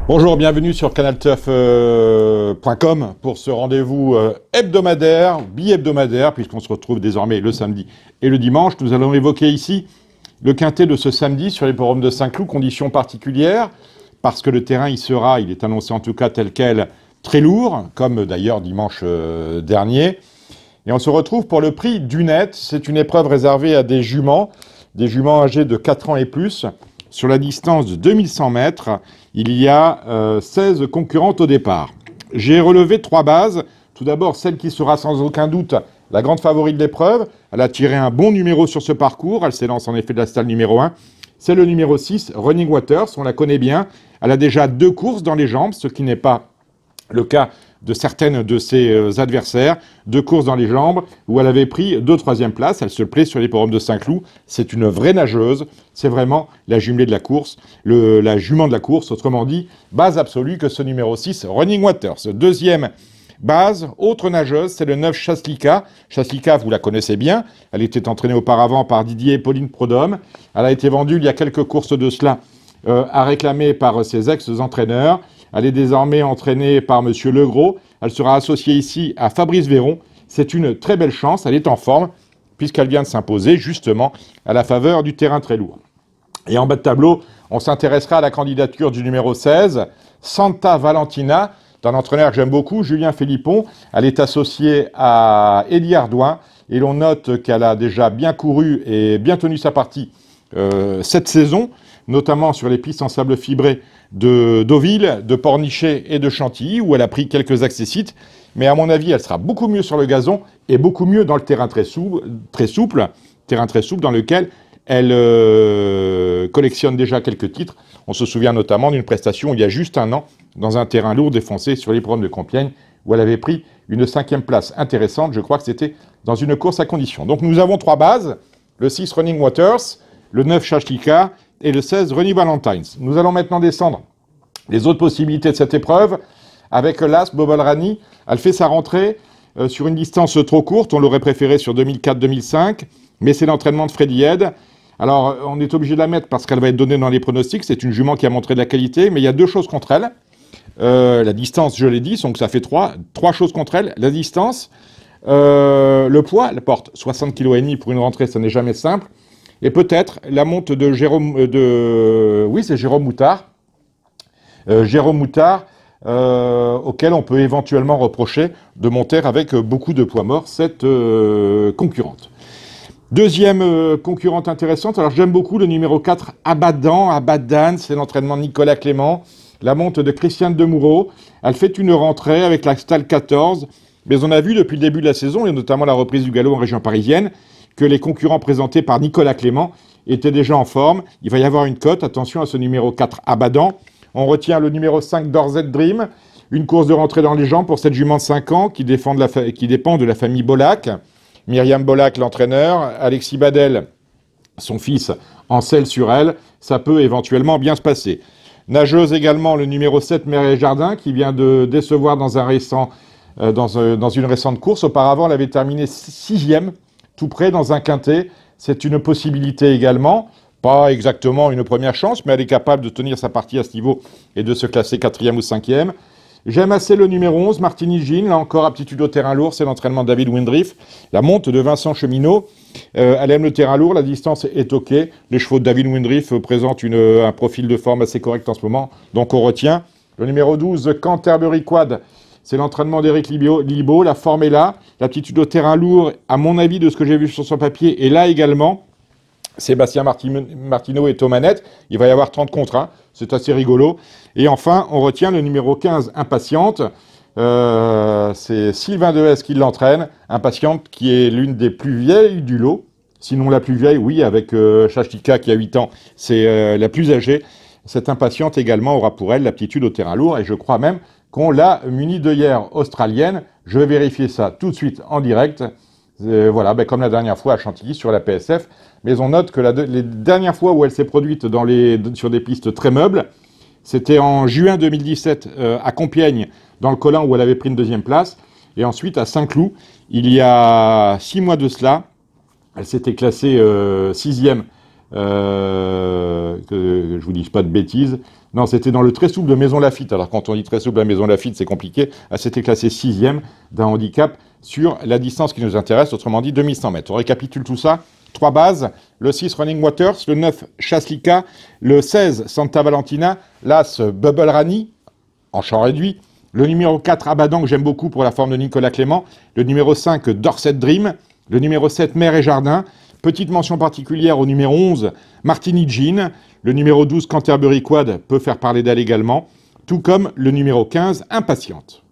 Bonjour, bienvenue sur canalturf.com pour ce rendez-vous hebdomadaire, bi-hebdomadaire, puisqu'on se retrouve désormais le samedi et le dimanche. Nous allons évoquer ici le quintet de ce samedi sur l'hippodrome de Saint-Cloud, conditions particulières, parce que le terrain y sera, il est annoncé en tout cas tel quel, très lourd, comme d'ailleurs dimanche dernier. Et on se retrouve pour le prix du net. C'est une épreuve réservée à des juments âgés de 4 ans et plus. Sur la distance de 2100 mètres, il y a 16 concurrentes au départ. J'ai relevé 3 bases. Tout d'abord, celle qui sera sans aucun doute la grande favorite de l'épreuve. Elle a tiré un bon numéro sur ce parcours. Elle s'élance en effet de la stalle numéro 1. C'est le numéro 6, Running Waters. On la connaît bien. Elle a déjà 2 courses dans les jambes, ce qui n'est pas le cas de certaines de ses adversaires, 2 courses dans les jambes, où elle avait pris 2 troisième places. Elle se plaît sur l'hippodrome de Saint-Cloud. C'est une vraie nageuse. C'est vraiment la jumelée de la course, la jument de la course, autrement dit, base absolue que ce numéro 6, Running Waters. Deuxième base, autre nageuse, c'est le 9 Chaslika. Chaslika, vous la connaissez bien. Elle était entraînée auparavant par Didier et Pauline Prodhomme. Elle a été vendue il y a quelques courses de cela, à réclamer par ses ex-entraîneurs. Elle est désormais entraînée par Monsieur Legros. Elle sera associée ici à Fabrice Véron. C'est une très belle chance. Elle est en forme puisqu'elle vient de s'imposer justement à la faveur du terrain très lourd. Et en bas de tableau, on s'intéressera à la candidature du numéro 16, Santa Valentina, d'un entraîneur que j'aime beaucoup, Julien Philippon. Elle est associée à Eddie Ardouin et l'on note qu'elle a déjà bien couru et bien tenu sa partie cette saison, notamment sur les pistes en sable fibré de Deauville, de Pornichet et de Chantilly, où elle a pris quelques accessites. Mais à mon avis, elle sera beaucoup mieux sur le gazon et beaucoup mieux dans le terrain très souple dans lequel elle collectionne déjà quelques titres. On se souvient notamment d'une prestation il y a juste un an, dans un terrain lourd défoncé sur l'hippodrome de Compiègne, où elle avait pris une 5e place intéressante. Je crois que c'était dans une course à conditions. Donc nous avons 3 bases, le 6 Running Waters, le 9 Chaslika et le 16 Running Valentines. Nous allons maintenant descendre les autres possibilités de cette épreuve avec l'As Bobal Rani. Elle fait sa rentrée sur une distance trop courte. On l'aurait préféré sur 2004-2005, mais c'est l'entraînement de Freddy Head. Alors, on est obligé de la mettre parce qu'elle va être donnée dans les pronostics. C'est une jument qui a montré de la qualité, mais il y a 2 choses contre elle. La distance, je l'ai dit, donc ça fait 3 choses contre elle. La distance, le poids, elle porte 60,5 kg pour une rentrée, ça n'est jamais simple. Et peut-être la monte de Jérôme Moutard. Jérôme Moutard, auquel on peut éventuellement reprocher de monter avec beaucoup de poids mort cette concurrente. Deuxième concurrente intéressante, alors j'aime beaucoup le numéro 4, Abadan, c'est l'entraînement de Nicolas Clément, la monte de Christiane Demoureau. Elle fait une rentrée avec la Stalle 14, mais on a vu depuis le début de la saison, et notamment la reprise du galop en région parisienne, que les concurrents présentés par Nicolas Clément étaient déjà en forme. Il va y avoir une cote, attention à ce numéro 4, Abadan. On retient le numéro 5, Dorset Dream, une course de rentrée dans les jambes pour cette jument de 5 ans qui dépend de la famille Bolac. Myriam Bolac, l'entraîneur, Alexis Badel, son fils, en selle sur elle. Ça peut éventuellement bien se passer. Nageuse également, le numéro 7, Mireille Jardin, qui vient de décevoir dans une récente course. Auparavant, elle avait terminé 6e, tout près dans un quintet. C'est une possibilité également. Pas exactement une première chance, mais elle est capable de tenir sa partie à ce niveau et de se classer 4e ou 5e. J'aime assez le numéro 11, Martini Jean. Là encore, aptitude au terrain lourd, c'est l'entraînement de David Windriff. La monte de Vincent Cheminot. Elle aime le terrain lourd, la distance est OK. Les chevaux de David Windriff présentent un profil de forme assez correct en ce moment. Donc on retient. Le numéro 12, Canterbury Quad. C'est l'entraînement d'Éric Libaud. La forme est là. L'aptitude au terrain lourd, à mon avis, de ce que j'ai vu sur son papier, est là également. Sébastien Martineau est aux manettes. Il va y avoir 30 contre 1. C'est assez rigolo. Et enfin, on retient le numéro 15, Impatiente. C'est Sylvain Dehaes qui l'entraîne. Impatiente qui est l'une des plus vieilles du lot. Sinon la plus vieille, oui, avec Chaslika qui a 8 ans. C'est la plus âgée. Cette Impatiente également aura pour elle l'aptitude au terrain lourd. Et je crois même qu'on l'a munie d'œillères australienne. Je vais vérifier ça tout de suite en direct. Voilà, comme la dernière fois à Chantilly sur la PSF. Mais on note que les dernières fois où elle s'est produite sur des pistes très meubles, c'était en juin 2017 à Compiègne, dans le Colin où elle avait pris une 2e place. Et ensuite à Saint-Cloud, il y a 6 mois de cela, elle s'était classée 6e que je vous dise pas de bêtises. Non, c'était dans le très souple de Maison Lafitte. Alors quand on dit très souple à Maison Lafitte, c'est compliqué. Elle s'était classée 6e d'un handicap sur la distance qui nous intéresse, autrement dit 2100 mètres. On récapitule tout ça. 3 bases, le 6 Running Waters, le 9 Chaslika, le 16 Santa Valentina, l'As Bubble Rani, en champ réduit, le numéro 4 Abadan, que j'aime beaucoup pour la forme de Nicolas Clément, le numéro 5 Dorset Dream, le numéro 7 Mer et Jardin, petite mention particulière au numéro 11 Martini Jean, le numéro 12 Canterbury Quad peut faire parler d'elle également, tout comme le numéro 15 Impatiente.